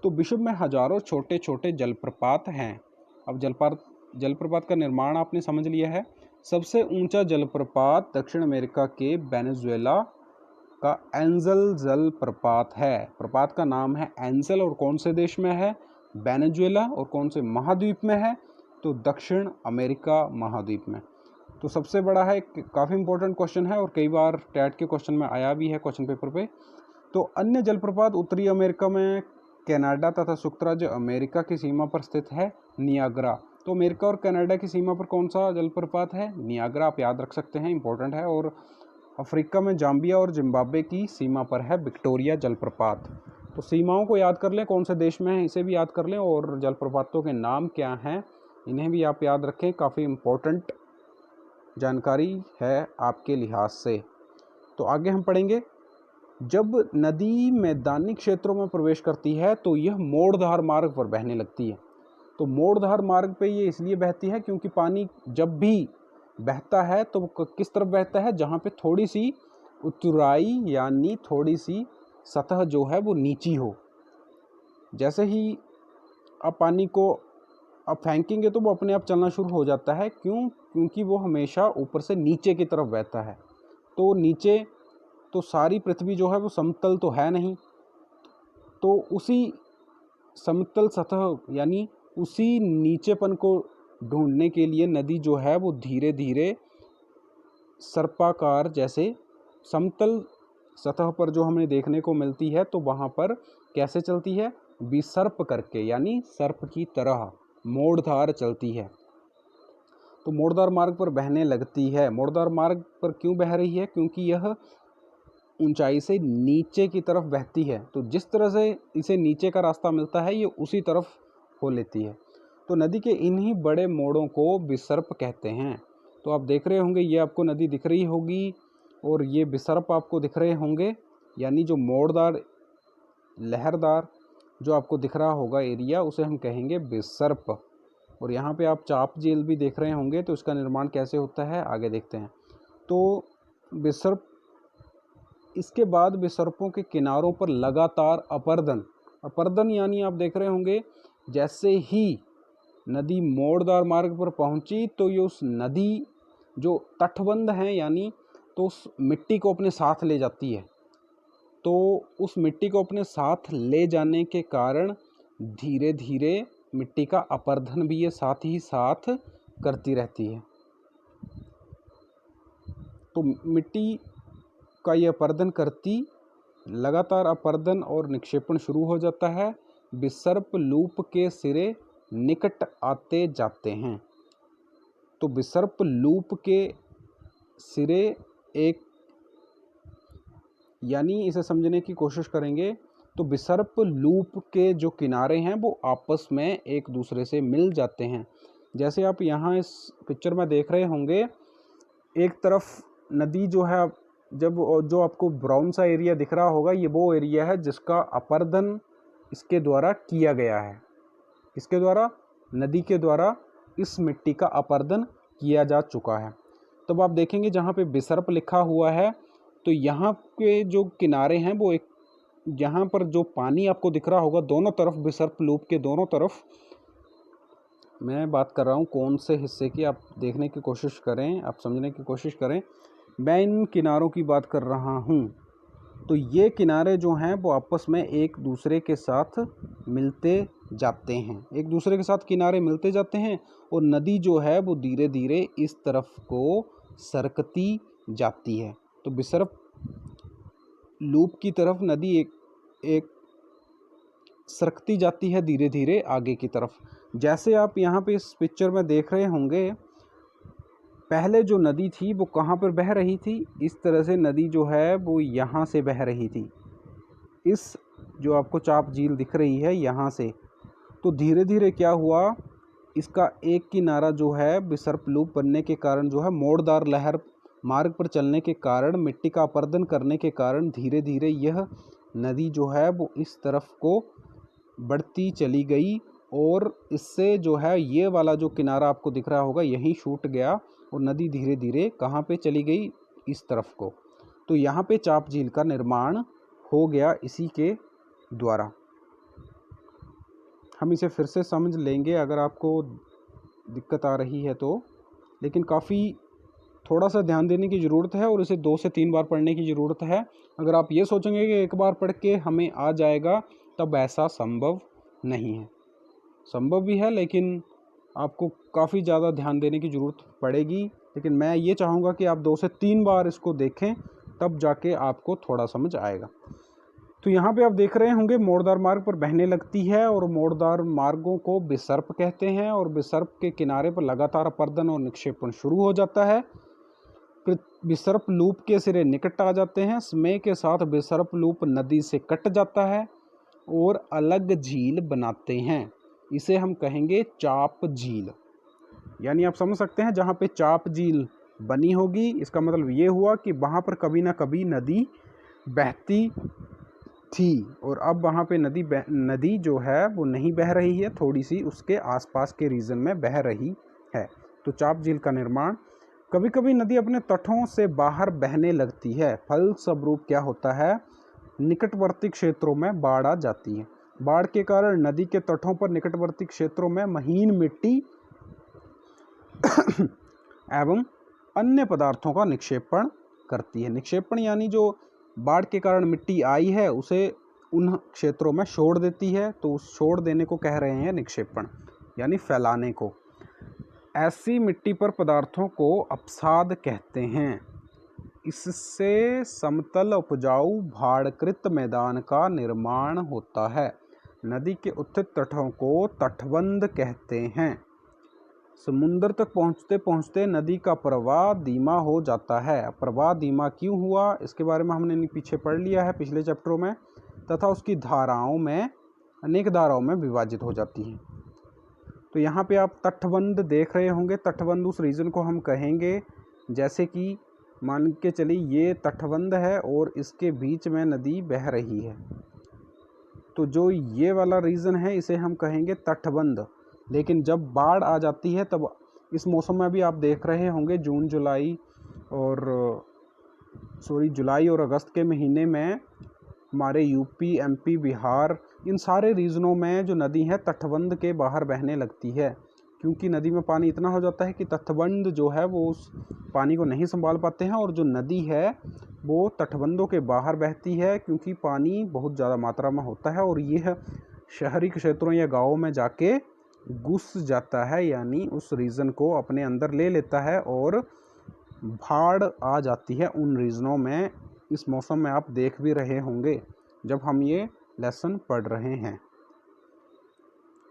तो विश्व में हजारों छोटे छोटे जलप्रपात हैं। अब जलप्रपात का निर्माण आपने समझ लिया है। सबसे ऊंचा जलप्रपात दक्षिण अमेरिका के वेनेजुएला का एंजल जलप्रपात है। प्रपात का नाम है एंजल, और कौन से देश में है, वेनेजुएला। और कौन से महाद्वीप में है, तो दक्षिण अमेरिका महाद्वीप में। तो सबसे बड़ा है, काफ़ी इंपॉर्टेंट क्वेश्चन है और कई बार टैट के क्वेश्चन में आया भी है क्वेश्चन पेपर पे। तो अन्य जलप्रपात उत्तरी अमेरिका में कनाडा तथा संयुक्त राज्य अमेरिका की सीमा पर स्थित है नियाग्रा। तो अमेरिका और कनाडा की सीमा पर कौन सा जलप्रपात है, नियाग्रा। आप याद रख सकते हैं, इंपॉर्टेंट है। और अफ्रीका में जाम्बिया और जिम्बाब्वे की सीमा पर है विक्टोरिया जलप्रपात। तो सीमाओं को याद कर लें, कौन से देश में है इसे भी याद कर लें, और जलप्रपातों के नाम क्या हैं इन्हें भी आप याद रखें। काफ़ी इम्पोर्टेंट जानकारी है आपके लिहाज से। तो आगे हम पढ़ेंगे, जब नदी मैदानी क्षेत्रों में प्रवेश करती है तो यह मोड़धार मार्ग पर बहने लगती है। तो मोड़धार मार्ग पे ये इसलिए बहती है क्योंकि पानी जब भी बहता है तो किस तरफ बहता है, जहाँ पे थोड़ी सी ऊंचाई यानी थोड़ी सी सतह जो है वो नीची हो। जैसे ही आप पानी को आप फेंकेंगे तो वो अपने आप चलना शुरू हो जाता है। क्यों? क्योंकि वो हमेशा ऊपर से नीचे की तरफ बहता है। तो नीचे तो सारी पृथ्वी जो है वो समतल तो है नहीं, तो उसी समतल सतह यानी उसी नीचेपन को ढूंढने के लिए नदी जो है वो धीरे धीरे सर्पाकार, जैसे समतल सतह पर जो हमें देखने को मिलती है, तो वहाँ पर कैसे चलती है, विसर्प करके, यानी सर्प की तरह मोड़धार चलती है। तो मोड़धार मार्ग पर बहने लगती है। मोड़धार मार्ग पर क्यों बह रही है, क्योंकि यह ऊंचाई से नीचे की तरफ बहती है। तो जिस तरह से इसे नीचे का रास्ता मिलता है, ये उसी तरफ हो लेती है। तो नदी के इन्हीं बड़े मोड़ों को विसर्प कहते हैं। तो आप देख रहे होंगे, ये आपको नदी दिख रही होगी और ये विसर्प आपको दिख रहे होंगे, यानी जो मोड़दार लहरदार जो आपको दिख रहा होगा एरिया, उसे हम कहेंगे विसर्प। और यहाँ पे आप चाप झील भी देख रहे होंगे, तो इसका निर्माण कैसे होता है आगे देखते हैं। तो विसर्प, इसके बाद विसर्पों के किनारों पर लगातार अपरदन, अपरदन यानी आप देख रहे होंगे जैसे ही नदी मोड़दार मार्ग पर पहुंची तो ये उस नदी जो तटबंध हैं यानी, तो उस मिट्टी को अपने साथ ले जाती है। तो उस मिट्टी को अपने साथ ले जाने के कारण धीरे धीरे मिट्टी का अपरदन भी ये साथ ही साथ करती रहती है। तो मिट्टी का ये अपरदन करती, लगातार अपरदन और निक्षेपण शुरू हो जाता है। विसर्प लूप के सिरे निकट आते जाते हैं। तो विसर्प लूप के सिरे एक, यानी इसे समझने की कोशिश करेंगे तो विसर्प लूप के जो किनारे हैं वो आपस में एक दूसरे से मिल जाते हैं। जैसे आप यहाँ इस पिक्चर में देख रहे होंगे, एक तरफ नदी जो है, जब जो आपको ब्राउन सा एरिया दिख रहा होगा, ये वो एरिया है जिसका अपर्दन इसके द्वारा किया गया है। इसके द्वारा, नदी के द्वारा इस मिट्टी का अपर्दन किया जा चुका है। तब आप देखेंगे जहाँ पे बिसर्प लिखा हुआ है, तो यहाँ के जो किनारे हैं वो एक, यहाँ पर जो पानी आपको दिख रहा होगा दोनों तरफ, बिसर्प लूप के दोनों तरफ, मैं बात कर रहा हूँ कौन से हिस्से की, आप देखने की कोशिश करें, आप समझने की कोशिश करें। मैं इन किनारों की बात कर रहा हूँ। तो ये किनारे जो हैं वो आपस में एक दूसरे के साथ मिलते जाते हैं, एक दूसरे के साथ किनारे मिलते जाते हैं, और नदी जो है वो धीरे धीरे इस तरफ को सरकती जाती है। तो बिसर्प लूप की तरफ नदी एक सरकती जाती है धीरे धीरे आगे की तरफ। जैसे आप यहाँ पे इस पिक्चर में देख रहे होंगे, पहले जो नदी थी वो कहाँ पर बह रही थी, इस तरह से नदी जो है वो यहाँ से बह रही थी, इस जो आपको चाप झील दिख रही है यहाँ से। तो धीरे धीरे क्या हुआ, इसका एक किनारा जो है बिसर्प लूप बनने के कारण जो है, मोड़दार लहर मार्ग पर चलने के कारण, मिट्टी का अपर्दन करने के कारण धीरे धीरे यह नदी जो है वो इस तरफ को बढ़ती चली गई, और इससे जो है ये वाला जो किनारा आपको दिख रहा होगा यहीं छूट गया, और नदी धीरे धीरे कहाँ पे चली गई, इस तरफ को। तो यहाँ पे चाप झील का निर्माण हो गया इसी के द्वारा। हम इसे फिर से समझ लेंगे अगर आपको दिक्कत आ रही है तो, लेकिन काफ़ी थोड़ा सा ध्यान देने की ज़रूरत है, और इसे 2 से 3 बार पढ़ने की ज़रूरत है। अगर आप ये सोचेंगे कि एक बार पढ़ के हमें आ जाएगा, तब ऐसा संभव नहीं है। संभव भी है, लेकिन आपको काफ़ी ज़्यादा ध्यान देने की ज़रूरत पड़ेगी। लेकिन मैं ये चाहूँगा कि आप 2 से 3 बार इसको देखें, तब जाके आपको थोड़ा समझ आएगा। तो यहाँ पे आप देख रहे होंगे मोड़दार मार्ग पर बहने लगती है, और मोड़दार मार्गों को बिसर्प कहते हैं, और बिसर्प के किनारे पर लगातार अपर्दन और निक्षेपण शुरू हो जाता है। बिसर्प लूप के सिरे निकट आ जाते हैं, समय के साथ बिसर्प लूप नदी से कट जाता है और अलग झील बनाते हैं। इसे हम कहेंगे चाप झील। यानी आप समझ सकते हैं, जहाँ पे चाप झील बनी होगी, इसका मतलब ये हुआ कि वहाँ पर कभी ना कभी नदी बहती थी, और अब वहाँ पे नदी जो है वो नहीं बह रही है, थोड़ी सी उसके आसपास के रीजन में बह रही है। तो चाप झील का निर्माण, कभी कभी नदी अपने तटों से बाहर बहने लगती है, फलस्वरूप क्या होता है, निकटवर्ती क्षेत्रों में बाढ़ आ जाती है। बाढ़ के कारण नदी के तटों पर निकटवर्ती क्षेत्रों में महीन मिट्टी एवं अन्य पदार्थों का निक्षेपण करती है। निक्षेपण यानी जो बाढ़ के कारण मिट्टी आई है उसे उन क्षेत्रों में छोड़ देती है, तो उस छोड़ देने को कह रहे हैं निक्षेपण, यानी फैलाने को। ऐसी मिट्टी पर पदार्थों को अपसाद कहते हैं। इससे समतल उपजाऊ भाड़कृत मैदान का निर्माण होता है। नदी के उत्थित तटों को तटबंध कहते हैं। समुद्र तक पहुँचते पहुँचते नदी का प्रवाह धीमा हो जाता है। प्रवाह धीमा क्यों हुआ, इसके बारे में हमने पीछे पढ़ लिया है पिछले चैप्टरों में, तथा उसकी धाराओं में अनेक धाराओं में विभाजित हो जाती है। तो यहाँ पे आप तटबंध देख रहे होंगे। तटबंध उस रीजन को हम कहेंगे, जैसे कि मान के चलिए ये तटबंध है और इसके बीच में नदी बह रही है, तो जो ये वाला रीजन है इसे हम कहेंगे तटबंध। लेकिन जब बाढ़ आ जाती है, तब इस मौसम में भी आप देख रहे होंगे जुलाई और अगस्त के महीने में हमारे यूपी, एमपी, बिहार, इन सारे रीजनों में जो नदी है तटबंध के बाहर बहने लगती है, क्योंकि नदी में पानी इतना हो जाता है कि तटबंध जो है वो उस पानी को नहीं संभाल पाते हैं, और जो नदी है वो तटबंधों के बाहर बहती है, क्योंकि पानी बहुत ज़्यादा मात्रा में होता है, और यह शहरी क्षेत्रों या गाँवों में जाके घुस जाता है, यानी उस रीजन को अपने अंदर ले लेता है, और बाढ़ आ जाती है उन रीजनों में। इस मौसम में आप देख भी रहे होंगे जब हम ये लेसन पढ़ रहे हैं।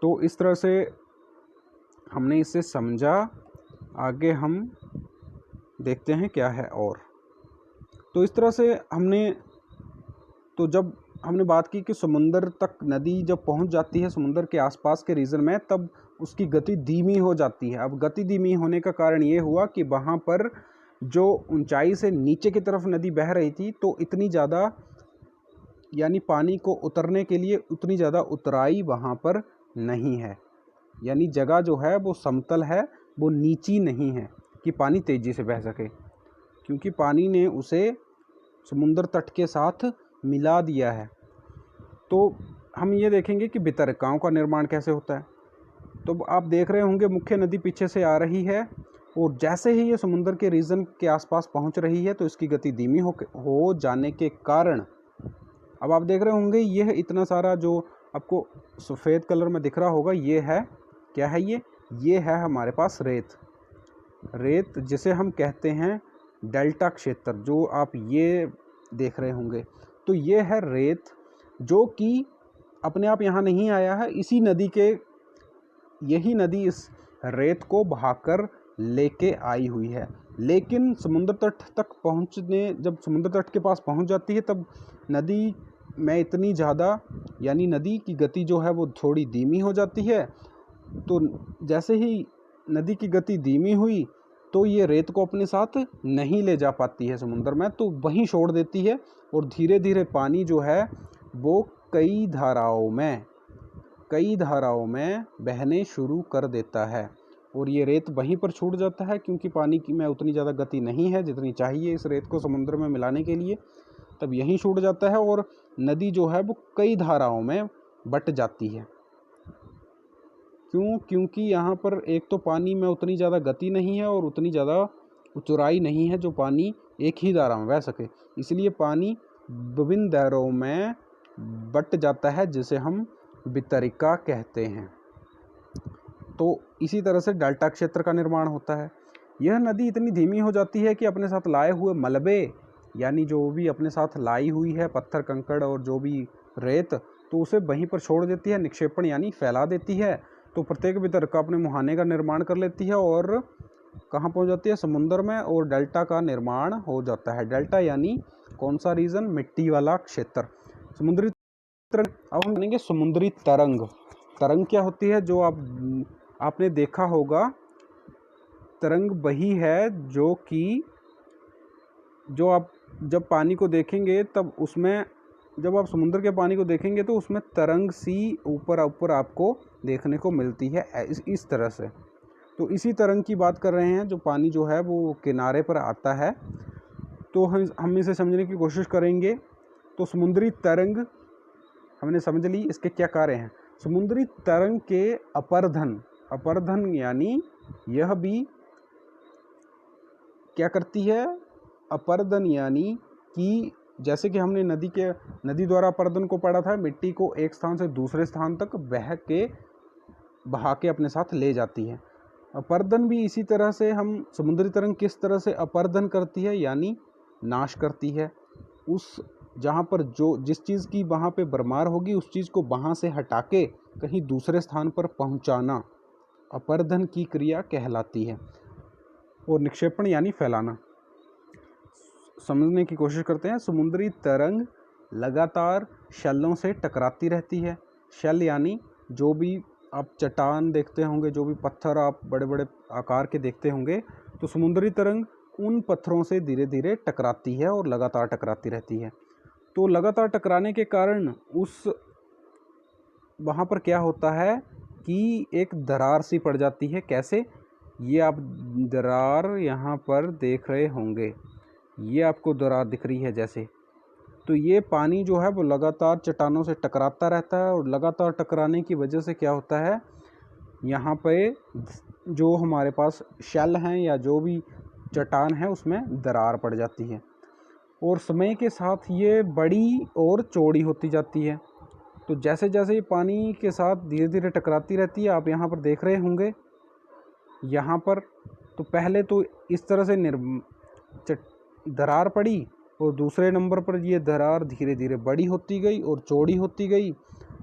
तो इस तरह से हमने इसे समझा। आगे हम देखते हैं क्या है और। तो इस तरह से जब हमने बात की कि समुंदर तक नदी जब पहुंच जाती है समुंदर के आसपास के रीजन में, तब उसकी गति धीमी हो जाती है। अब गति धीमी होने का कारण ये हुआ कि वहाँ पर जो ऊंचाई से नीचे की तरफ नदी बह रही थी, तो इतनी ज़्यादा यानी पानी को उतरने के लिए उतनी ज़्यादा उतराई वहाँ पर नहीं है। यानी जगह जो है वो समतल है, वो नीची नहीं है कि पानी तेज़ी से बह सके, क्योंकि पानी ने उसे समुद्र तट के साथ मिला दिया है। तो हम ये देखेंगे कि भितरकाओं का निर्माण कैसे होता है। तो आप देख रहे होंगे मुख्य नदी पीछे से आ रही है, और जैसे ही ये समुद्र के रीजन के आसपास पहुंच रही है तो इसकी गति धीमी हो जाने के कारण अब आप देख रहे होंगे यह इतना सारा जो आपको सफ़ेद कलर में दिख रहा होगा, ये है क्या है, ये है हमारे पास रेत जिसे हम कहते हैं डेल्टा क्षेत्र, जो आप ये देख रहे होंगे। तो ये है रेत, जो कि अपने आप यहाँ नहीं आया है, यही नदी इस रेत को बहाकर लेके आई हुई है। लेकिन समुद्र तट तक जब समुद्र तट के पास पहुँच जाती है, तब नदी में इतनी ज़्यादा यानी नदी की गति जो है वो थोड़ी धीमी हो जाती है। तो जैसे ही नदी की गति धीमी हुई तो ये रेत को अपने साथ नहीं ले जा पाती है समुद्र में, तो वहीं छोड़ देती है, और धीरे धीरे पानी जो है वो कई धाराओं में बहने शुरू कर देता है, और ये रेत वहीं पर छूट जाता है, क्योंकि पानी की में उतनी ज़्यादा गति नहीं है जितनी चाहिए इस रेत को समुद्र में मिलाने के लिए। तब यहीं छूट जाता है और नदी जो है वो कई धाराओं में बट जाती है। क्योंकि यहाँ पर एक तो पानी में उतनी ज़्यादा गति नहीं है और उतनी ज़्यादा ऊंचाई नहीं है जो पानी एक ही धारा में बह सके, इसलिए पानी विभिन्न धाराओं में बट जाता है, जिसे हम वितरिका कहते हैं। तो इसी तरह से डेल्टा क्षेत्र का निर्माण होता है। यह नदी इतनी धीमी हो जाती है कि अपने साथ लाए हुए मलबे, यानी जो भी अपने साथ लाई हुई है पत्थर कंकड़ और जो भी रेत, तो उसे वहीं पर छोड़ देती है, निक्षेपण यानी फैला देती है। तो प्रत्येक वितरका अपने मुहाने का निर्माण कर लेती है और कहाँ पहुँच जाती है, समुद्र में, और डेल्टा का निर्माण हो जाता है। डेल्टा यानी कौन सा रीजन, मिट्टी वाला क्षेत्र। समुद्री तरंग, अब हम जानेंगे समुद्री तरंग। तरंग क्या होती है, जो आपने देखा होगा, तरंग वही है जो आप जब पानी को देखेंगे तब उसमें, जब आप समुद्र के पानी को देखेंगे तो उसमें तरंग सी ऊपर ऊपर आपको देखने को मिलती है इस तरह से। तो इसी तरंग की बात कर रहे हैं, जो पानी जो है वो किनारे पर आता है। तो हम इसे समझने की कोशिश करेंगे। तो समुद्री तरंग हमने समझ ली, इसके क्या कार्य हैं। समुद्री तरंग के अपर्धन यानी यह भी क्या करती है, अपर्दन यानी कि जैसे कि हमने नदी द्वारा अपर्दन को पढ़ा था, मिट्टी को एक स्थान से दूसरे स्थान तक बहा के अपने साथ ले जाती है। अपर्दन भी इसी तरह से हम समुद्री तरंग किस तरह से अपर्दन करती है, यानी नाश करती है। उस जहाँ पर जिस चीज़ की वहाँ पे भरमार होगी, उस चीज़ को वहाँ से हटा के कहीं दूसरे स्थान पर पहुँचाना अपर्दन की क्रिया कहलाती है। और निक्षेपण यानी फैलाना। समझने की कोशिश करते हैं। समुद्री तरंग लगातार शैलों से टकराती रहती है। शैल यानी जो भी आप चट्टान देखते होंगे, जो भी पत्थर आप बड़े बड़े आकार के देखते होंगे, तो समुद्री तरंग उन पत्थरों से धीरे धीरे टकराती है और लगातार टकराती रहती है। तो लगातार टकराने के कारण वहाँ पर क्या होता है कि एक दरार सी पड़ जाती है। कैसे, ये आप दरार यहाँ पर देख रहे होंगे, ये आपको दरार दिख रही है जैसे। तो ये पानी जो है वो लगातार चट्टानों से टकराता रहता है, और लगातार टकराने की वजह से क्या होता है, यहाँ पे जो हमारे पास शैल हैं या जो भी चट्टान है उसमें दरार पड़ जाती है, और समय के साथ ये बड़ी और चौड़ी होती जाती है। तो जैसे जैसे ये पानी के साथ धीरे धीरे टकराती रहती है, आप यहाँ पर देख रहे होंगे यहाँ पर, तो पहले तो इस तरह से दरार पड़ी, और दूसरे नंबर पर ये दरार धीरे धीरे बड़ी होती गई और चौड़ी होती गई,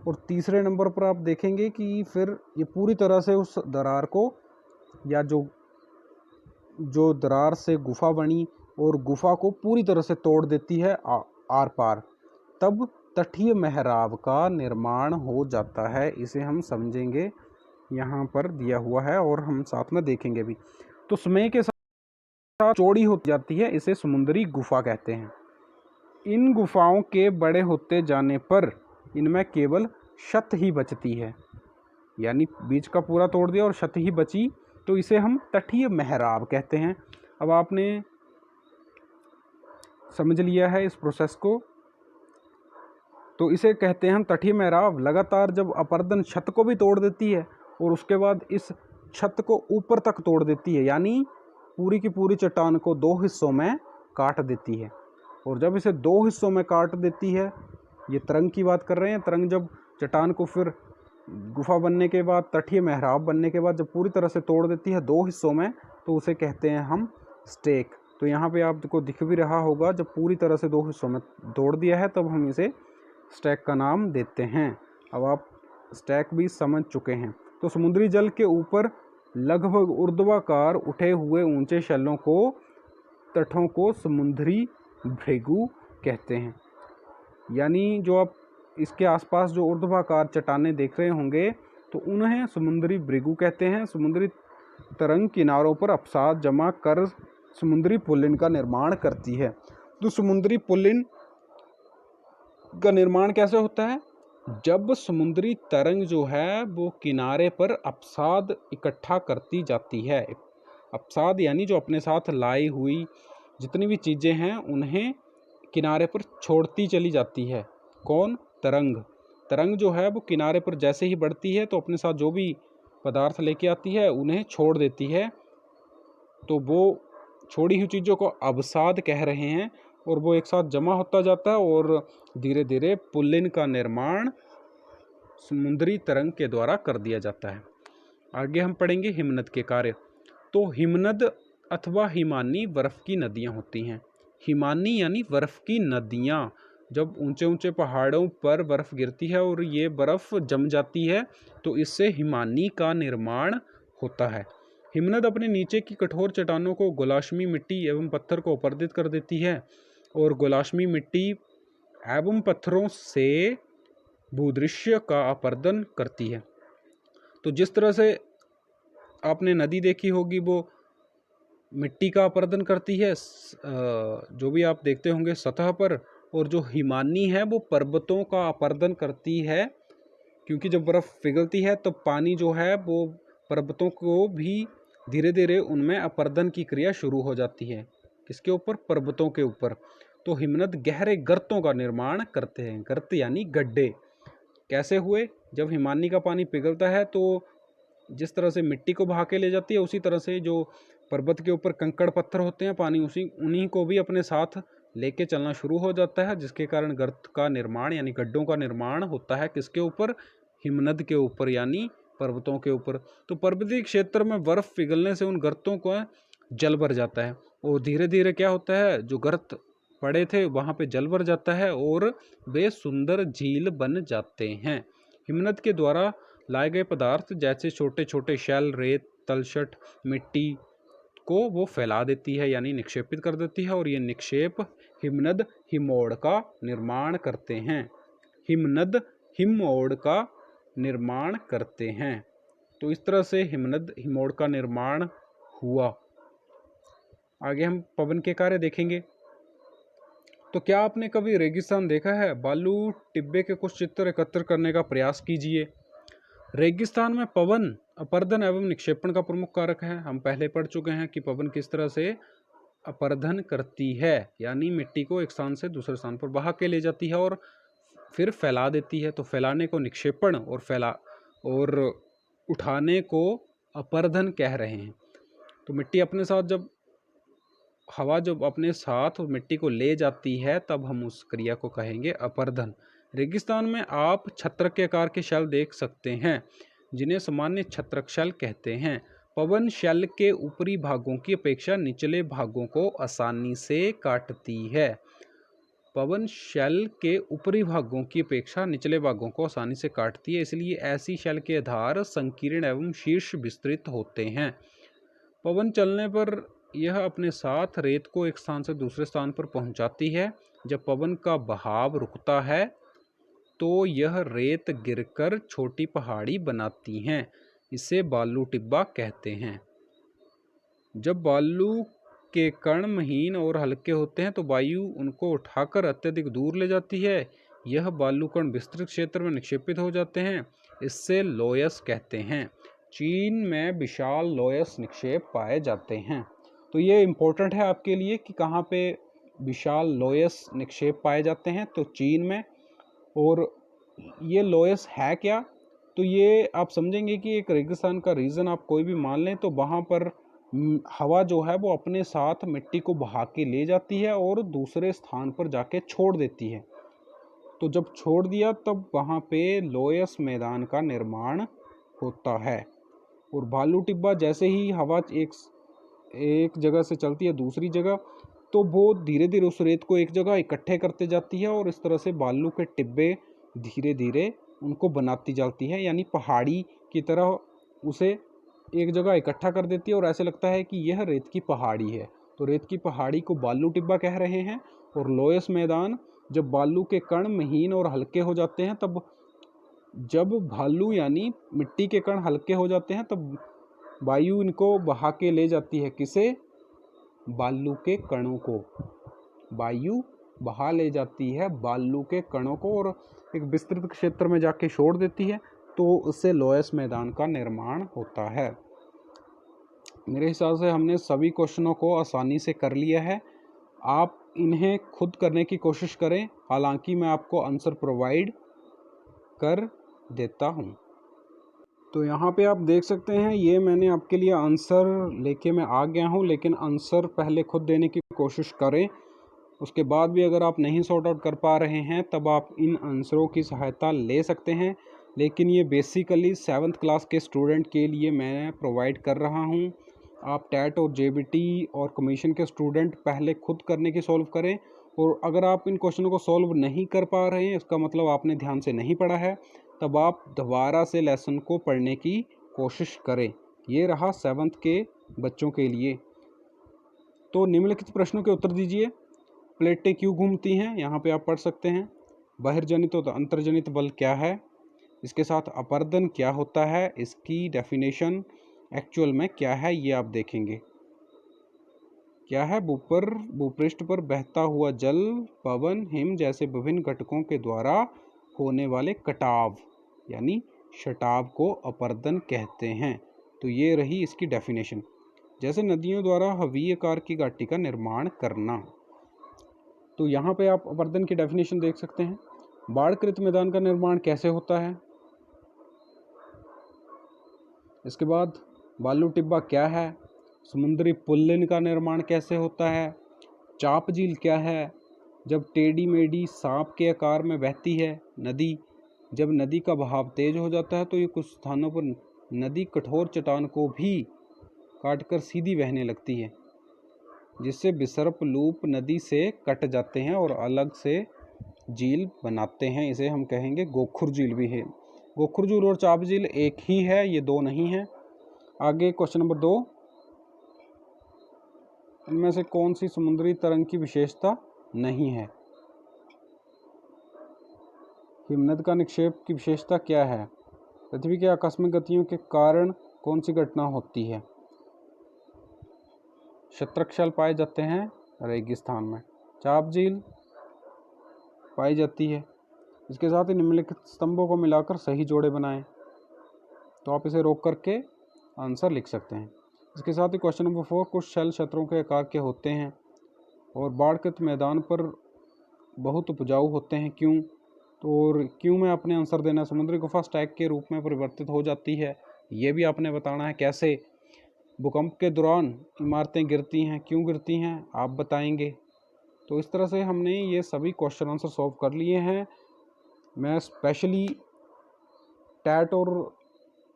और तीसरे नंबर पर आप देखेंगे कि फिर ये पूरी तरह से उस दरार को, या जो दरार से गुफा बनी, और गुफा को पूरी तरह से तोड़ देती है आर पार। तब तटीय महराब का निर्माण हो जाता है। इसे हम समझेंगे, यहाँ पर दिया हुआ है और हम साथ में देखेंगे भी। तो समय के साथ चौड़ी हो जाती है, इसे समुद्री गुफा कहते हैं। इन गुफाओं के बड़े होते जाने पर इनमें केवल छत ही बचती है, यानी बीच का पूरा तोड़ दिया और छत ही बची, तो इसे हम तटीय मेहराब कहते हैं। अब आपने समझ लिया है इस प्रोसेस को, तो इसे कहते हैं हम तटीय मेहराब। लगातार जब अपरदन छत को भी तोड़ देती है और उसके बाद इस छत को ऊपर तक तोड़ देती है, यानी पूरी की पूरी चट्टान को दो हिस्सों में काट देती है। और जब इसे दो हिस्सों में काट देती है, ये तरंग की बात कर रहे हैं, तरंग जब चट्टान को फिर गुफा बनने के बाद, तटीय मेहराब बनने के बाद जब पूरी तरह से तोड़ देती है दो हिस्सों में, तो उसे कहते हैं हम स्टेक। तो यहाँ पे आपको दिख भी रहा होगा, जब पूरी तरह से दो हिस्सों में तोड़ दिया है तब हम इसे स्टैक का नाम देते हैं। अब आप स्टैक भी समझ चुके हैं। तो समुद्री जल के ऊपर लगभग ऊर्ध्वाकार उठे हुए ऊंचे शैलों को, तटों को समुद्री भृगु कहते हैं। यानी जो आप इसके आसपास जो ऊर्ध्वाकार चट्टानें देख रहे होंगे, तो उन्हें समुद्री भृगु कहते हैं। समुद्री तरंग किनारों पर अवसाद जमा कर समुद्री पुल्लिन का निर्माण करती है। तो समुद्री पुल्लिन का निर्माण कैसे होता है? जब समुद्री तरंग जो है वो किनारे पर अवसाद इकट्ठा करती जाती है। अवसाद यानी जो अपने साथ लाई हुई जितनी भी चीज़ें हैं उन्हें किनारे पर छोड़ती चली जाती है। कौन? तरंग। तरंग जो है वो किनारे पर जैसे ही बढ़ती है तो अपने साथ जो भी पदार्थ लेके आती है उन्हें छोड़ देती है। तो वो छोड़ी हुई चीज़ों को अवसाद कह रहे हैं, और वो एक साथ जमा होता जाता है और धीरे धीरे पुल्लिन का निर्माण समुद्री तरंग के द्वारा कर दिया जाता है। आगे हम पढ़ेंगे हिमनद के कार्य। तो हिमनद अथवा हिमानी बर्फ़ की नदियाँ होती हैं। हिमानी यानी बर्फ़ की नदियाँ। जब ऊंचे ऊंचे पहाड़ों पर बर्फ़ गिरती है और ये बर्फ़ जम जाती है तो इससे हिमानी का निर्माण होता है। हिमनद अपने नीचे की कठोर चट्टानों को गोलाश्मी मिट्टी एवं पत्थर को अपर्दित कर देती है, और गोलाश्मी मिट्टी एवं पत्थरों से भूदृश्य का अपर्दन करती है। तो जिस तरह से आपने नदी देखी होगी वो मिट्टी का अपर्दन करती है, जो भी आप देखते होंगे सतह पर, और जो हिमानी है वो पर्वतों का अपर्दन करती है, क्योंकि जब बर्फ़ पिघलती है तो पानी जो है वो पर्वतों को भी धीरे धीरे उनमें अपर्दन की क्रिया शुरू हो जाती है। किसके ऊपर? पर्वतों के ऊपर। तो हिमनद गहरे गर्तों का निर्माण करते हैं। गर्त यानी गड्ढे। कैसे हुए? जब हिमानी का पानी पिघलता है तो जिस तरह से मिट्टी को बहा के ले जाती है, उसी तरह से जो पर्वत के ऊपर कंकड़ पत्थर होते हैं, पानी उन्हीं को भी अपने साथ लेके चलना शुरू हो जाता है, जिसके कारण गर्त का निर्माण यानी गड्ढों का निर्माण होता है। किसके ऊपर? हिमनद के ऊपर, यानी पर्वतों के ऊपर। तो पर्वतीय क्षेत्र में बर्फ़ पिघलने से उन गर्तों को जल भर जाता है, और धीरे धीरे क्या होता है, जो गर्त पड़े थे वहाँ पे जल भर जाता है और वे सुंदर झील बन जाते हैं। हिमनद के द्वारा लाए गए पदार्थ जैसे छोटे छोटे शैल, रेत, तलछट, मिट्टी को वो फैला देती है, यानी निक्षेपित कर देती है, और ये निक्षेप हिमनद हिमोड़ का निर्माण करते हैं। हिमनद हिमोड़ का निर्माण करते हैं। तो इस तरह से हिमनद हिमोड़ का निर्माण हुआ। आगे हम पवन के कार्य देखेंगे। तो क्या आपने कभी रेगिस्तान देखा है? बालू टिब्बे के कुछ चित्र एकत्र करने का प्रयास कीजिए। रेगिस्तान में पवन अपर्दन एवं निक्षेपण का प्रमुख कारक है। हम पहले पढ़ चुके हैं कि पवन किस तरह से अपर्दन करती है, यानी मिट्टी को एक स्थान से दूसरे स्थान पर बहा के ले जाती है और फिर फैला देती है। तो फैलाने को निक्षेपण और उठाने को अपर्दन कह रहे हैं। तो मिट्टी अपने साथ जब हवा जब अपने साथ मिट्टी को ले जाती है तब हम उस क्रिया को कहेंगे अपर्दन। रेगिस्तान में आप छत्र के आकार के शैल देख सकते हैं, जिन्हें सामान्य छत्रक शैल कहते हैं। पवन शैल के ऊपरी भागों की अपेक्षा निचले भागों को आसानी से काटती है। पवन शैल के ऊपरी भागों की अपेक्षा निचले भागों को आसानी से काटती है, इसलिए ऐसी शैल के आधार संकीर्ण एवं शीर्ष विस्तृत होते हैं। पवन चलने पर यह अपने साथ रेत को एक स्थान से दूसरे स्थान पर पहुंचाती है। जब पवन का बहाव रुकता है तो यह रेत गिरकर छोटी पहाड़ी बनाती हैं। इसे बालू टिब्बा कहते हैं। जब बालू के कण महीन और हल्के होते हैं तो वायु उनको उठाकर अत्यधिक दूर ले जाती है। यह बालू कण विस्तृत क्षेत्र में निक्षेपित हो जाते हैं, इससे लोयस कहते हैं। चीन में विशाल लोयस निक्षेप पाए जाते हैं। तो ये इम्पोर्टेंट है आपके लिए कि कहाँ पे विशाल लोयस निक्षेप पाए जाते हैं, तो चीन में। और ये लोयस है क्या, तो ये आप समझेंगे कि एक रेगिस्तान का रीजन आप कोई भी मान लें तो वहाँ पर हवा जो है वो अपने साथ मिट्टी को बहा के ले जाती है और दूसरे स्थान पर जाके छोड़ देती है। तो जब छोड़ दिया तब वहाँ पे लोयस मैदान का निर्माण होता है। और भालू टिब्बा जैसे ही हवा एक जगह से चलती है दूसरी जगह, तो वो धीरे धीरे उस रेत को एक जगह इकट्ठे करते जाती है और इस तरह से बालू के टिब्बे धीरे धीरे उनको बनाती जाती है, यानी पहाड़ी की तरह उसे एक जगह इकट्ठा कर देती है और ऐसे लगता है कि यह रेत की पहाड़ी है। तो रेत की पहाड़ी को बालू टिब्बा कह रहे हैं। और लोयस मैदान, जब बालू के कण महीन और हल्के हो जाते हैं तब, जब भालू यानी मिट्टी के कण हल्के हो जाते हैं तब वायु इनको बहा के ले जाती है। किसे? बालू के कणों को। वायु बहा ले जाती है बालू के कणों को और एक विस्तृत क्षेत्र में जाके छोड़ देती है, तो उससे लोयस मैदान का निर्माण होता है। मेरे हिसाब से हमने सभी क्वेश्चनों को आसानी से कर लिया है। आप इन्हें खुद करने की कोशिश करें, हालांकि मैं आपको आंसर प्रोवाइड कर देता हूं। तो यहाँ पे आप देख सकते हैं, ये मैंने आपके लिए आंसर लेके मैं आ गया हूँ, लेकिन आंसर पहले खुद देने की कोशिश करें। उसके बाद भी अगर आप नहीं सॉर्ट आउट कर पा रहे हैं तब आप इन आंसरों की सहायता ले सकते हैं, लेकिन ये बेसिकली 7th क्लास के स्टूडेंट के लिए मैं प्रोवाइड कर रहा हूँ। आप टैट और जेबीटी और कमीशन के स्टूडेंट पहले खुद करने की सॉल्व करें, और अगर आप इन क्वेश्चनों को सॉल्व नहीं कर पा रहे हैं, इसका मतलब आपने ध्यान से नहीं पढ़ा है, तब आप दोबारा से लेसन को पढ़ने की कोशिश करें। ये रहा 7th के बच्चों के लिए। तो निम्नलिखित प्रश्नों के उत्तर दीजिए। प्लेटें क्यों घूमती हैं, यहाँ पे आप पढ़ सकते हैं। बहिर्जनित और अंतर्जनित बल क्या है, इसके साथ अपर्दन क्या होता है, इसकी डेफिनेशन एक्चुअल में क्या है ये आप देखेंगे। क्या है? भूपृष्ठ पर बहता हुआ जल, पवन, हिम जैसे विभिन्न घटकों के द्वारा होने वाले कटाव यानी शटाव को अपर्दन कहते हैं। तो ये रही इसकी डेफिनेशन। जैसे नदियों द्वारा हवीय आकार की घाटी का निर्माण करना। तो यहाँ पे आप अपर्दन की डेफिनेशन देख सकते हैं। बाढ़कृत मैदान का निर्माण कैसे होता है। इसके बाद बालू टिब्बा क्या है, समुद्री पुल्लिन का निर्माण कैसे होता है, चाप झील क्या है, जब टेढ़ी मेढ़ी सांप के आकार में बहती है नदी, जब नदी का बहाव तेज हो जाता है तो ये कुछ स्थानों पर नदी कठोर चट्टान को भी काटकर सीधी बहने लगती है, जिससे विसर्प लूप नदी से कट जाते हैं और अलग से झील बनाते हैं। इसे हम कहेंगे गोखुर झील भी है। गोखुर झील और चाप झील एक ही है, ये दो नहीं है। आगे क्वेश्चन नंबर 2, इनमें से कौन सी समुद्री तरंग की विशेषता नहीं है। हिमनद का निक्षेप की विशेषता क्या है। पृथ्वी के आकस्मिक गतियों के कारण कौन सी घटना होती है। शत्रक्षाल पाए जाते हैं रेगिस्तान में। चाप झील पाई जाती है। इसके साथ ही निम्नलिखित स्तंभों को मिलाकर सही जोड़े बनाएं। तो आप इसे रोक करके आंसर लिख सकते हैं। इसके साथ ही क्वेश्चन नंबर 4, कुछ शैल क्षेत्रों के आकार के होते हैं और बाढ़कृत मैदान पर बहुत उपजाऊ होते हैं, क्यों। तो और क्यों में अपने आंसर देना। समुद्री गुफा स्टैग के रूप में परिवर्तित हो जाती है, ये भी आपने बताना है कैसे। भूकंप के दौरान इमारतें गिरती हैं, क्यों गिरती हैं आप बताएंगे। तो इस तरह से हमने ये सभी क्वेश्चन आंसर सॉल्व कर लिए हैं। मैं स्पेशली टैट और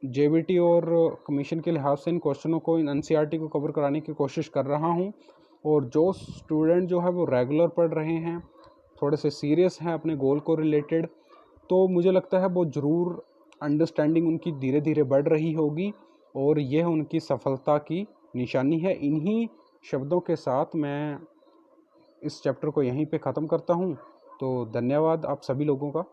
जेबीटी और कमीशन के लिहाज से इन क्वेश्चनों को, इन एनसीईआरटी को कवर कराने की कोशिश कर रहा हूं। और जो स्टूडेंट जो है वो रेगुलर पढ़ रहे हैं, थोड़े से सीरियस हैं अपने गोल को रिलेटेड, तो मुझे लगता है वो ज़रूर अंडरस्टैंडिंग उनकी धीरे धीरे बढ़ रही होगी और यह उनकी सफलता की निशानी है। इन्हीं शब्दों के साथ मैं इस चैप्टर को यहीं पे ख़त्म करता हूँ। तो धन्यवाद आप सभी लोगों का।